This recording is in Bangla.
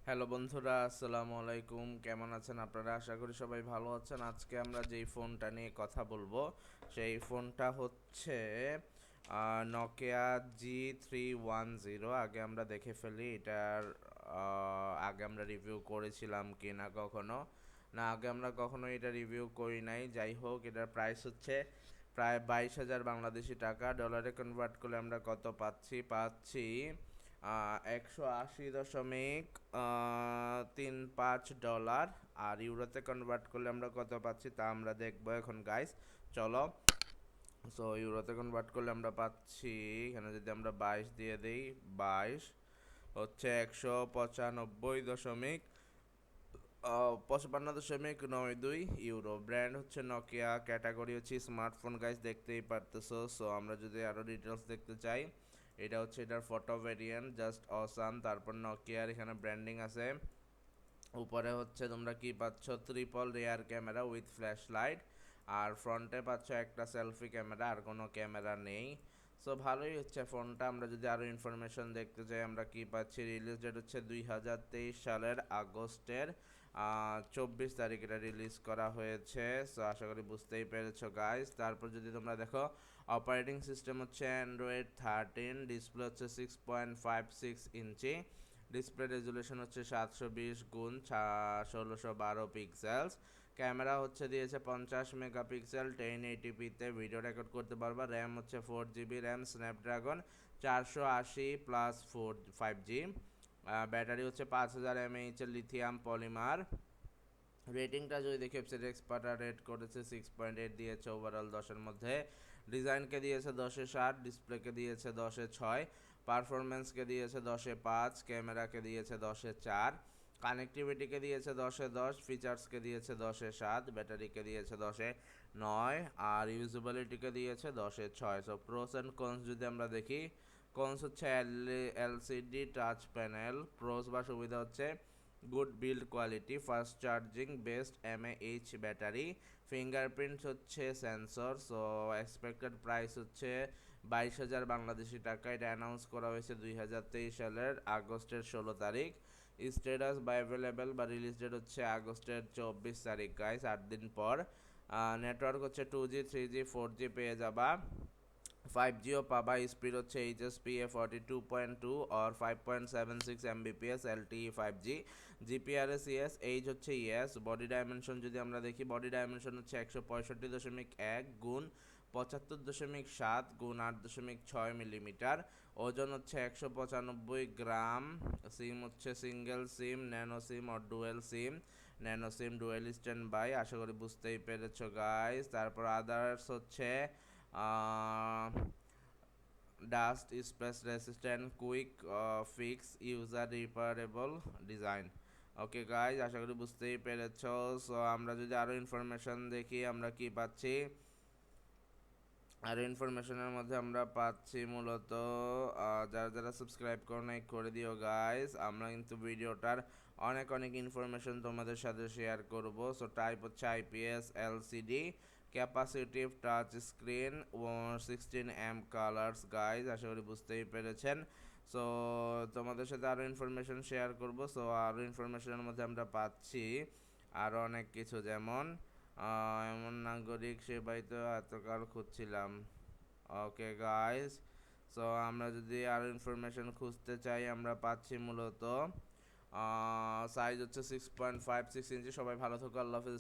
হ্যালো বন্ধুরা, আসসালামু আলাইকুম। কেমন আছেন আপনারা? আশা করি সবাই ভালো আছেন। আজকে আমরা যেই ফোনটা নিয়ে কথা বলবো সেই ফোনটা হচ্ছে নকিয়া G310। আগে আমরা দেখে ফেলি এটার আগে আমরা রিভিউ করেছিলাম কি না কখনো। না, আগে আমরা কখনো এটা রিভিউ করি নাই। যাই হোক, এটার প্রাইস হচ্ছে প্রায় 22,000 বাংলাদেশি টাকা। ডলারে কনভার্ট করলে আমরা কত পাচ্ছি 180.35 ডলার। আর ইউরোতে কনভার্ট করলে আমরা কত পাচ্ছি তা আমরা দেখবো এখন গাইস। চলো। সো ইউরোতে কনভার্ট করলে আমরা পাচ্ছি, এখানে যদি আমরা 22 দিয়ে দিই, 22 হচ্ছে 155.92 ইউরো। ব্র্যান্ড হচ্ছে নকিয়া, ক্যাটাগরি হচ্ছে স্মার্টফোন গাইস, দেখতেই পারতেছো। সো আমরা যদি আরও ডিটেলস দেখতে চাই, এটা হচ্ছে এটার ফটো ভেরিয়েন্ট, জাস্ট অসাম। তারপর নকিয়ার এখানে ব্র্যান্ডিং আছে। উপরে হচ্ছে তোমরা কি পাচ্ছ, triple rear camera with flash light. আর ফ্রন্টে পাচ্ছ একটা সেলফি ক্যামেরা, আর কোনো ক্যামেরা নেই। সো ভালোই হচ্ছে ফোনটা। আমরা যদি আরও ইনফরমেশন দেখতে চাই, আমরা কি পাচ্ছি, রিলিজ ডেট হচ্ছে 2023 সালের আগস্টের 24 তারিখ এটা রিলিজ করা হয়েছে। সো আশা করি বুঝতেই পেরেছো গাইস। তারপর যদি তোমরা দেখো, অপারেটিং সিস্টেম হচ্ছে Android 13, ডিসপ্লে হচ্ছে 6.56 ইঞ্চি, ডিসপ্লে রেজুলেশন হচ্ছে 720x1612 পিক্সেলস। ক্যামেরা হচ্ছে দিয়েছে 50 মেগাপিক্সেল, 1080p-তে ভিডিও রেকর্ড করতে পারবা। র্যাম হচ্ছে 4 GB RAM, Snapdragon 480+5G। Battery হচ্ছে 5000 mAh-এর লিথিয়াম পলিমার। রেটিংটা যদি দেখি, ওয়েবসাইট এক্সপার্টরা রেট করেছে 6.8 দিয়েছে ওভারঅল 10-এর মধ্যে। ডিজাইনকে দিয়েছে 10-এ 7, ডিসপ্লেকে দিয়েছে 10-এ 6, পারফরমেন্সকে দিয়েছে 10-এ 5, ক্যামেরাকে দিয়েছে 10-এ 4, কানেক্টিভিটিকে দিয়েছে 10-এ 10, ফিচার্সকে দিয়েছে 10-এ 7, ব্যাটারিকে দিয়েছে 10-এ 9, আর ইউজেবিলিটিকে দিয়েছে 10-এ 6। সো প্রোস অ্যান্ড কনস যদি আমরা দেখি, কনস হচ্ছে এলসিডি টাচ প্যানেল, প্রোস বা সুবিধা হচ্ছে good build quality, fast charging, best mAh battery, fingerprint হচ্ছে সেন্সর। সো এক্সপেক্টেড প্রাইস হচ্ছে 22,000 বাংলাদেশি টাকা। এটা অ্যানাউন্স করা হয়েছে 2023 সালের আগস্টের 16 তারিখ। স্ট্যাটাস বা অ্যাভেলেবেল বা রিলিজ ডেট হচ্ছে আগস্টের 24 তারিখ গাইস, 8 দিন পর। নেটওয়ার্ক হচ্ছে 2G 3G 4G পেয়ে যাবা। 5Gও পাবা। স্পিড হচ্ছে HSPA 42.2 আর 5.76 Mbps LTE 5G। GPRS yes, H হচ্ছে ইয়েস। বডি ডাইমেনশন যদি আমরা দেখি, বডি ডাইমেনশন হচ্ছে 165.1 গুণ 75.7 গুণ 8.6 মিলিমিটার। ওজন হচ্ছে 195 গ্রাম। সিম হচ্ছে সিঙ্গেল সিম, ন্যানো সিম আর dual SIM. Nano SIM dual stand by, আশা করি বুঝতেই পেরেছো গাইস। তারপর আদার্স হচ্ছে dust, space resistant, quick fix, user repairable design. Okay guys, আশা করি বুঝতেই পেরেছো। সো আমরা যদি আরও ইনফরমেশন দেখি, আমরা কি পাচ্ছি, আর ইনফরমেশনের মধ্যে আমরা পাচ্ছি মূলত যারা যারা সাবস্ক্রাইব করো নাই করে দিও গাইস। আমরা কিন্তু ভিডিওটার অনেক অনেক ইনফরমেশন তোমাদের সাথে শেয়ার করব। সো টাইপ হচ্ছে IPS LCD, capacitive touch screen, 16 colours guys, আশা করি বুঝতেই পেরেছেন। সো তোমাদের সাথে আরও ইনফরমেশন শেয়ার করব। সো আরও ইনফরমেশনের মধ্যে আমরা পাচ্ছি আরও অনেক কিছু, যেমন এমন নাগরিক সেবাই তো এতকাল খুঁজছিলাম। ওকে গাইস, সো আমরা যদি আরও ইনফরমেশন খুঁজতে চাই, আমরা পাচ্ছি মূলত সাইজ হচ্ছে 6.56 ইঞ্চি। সবাই ভালো থাকো, আল্লাহ হাফিজ।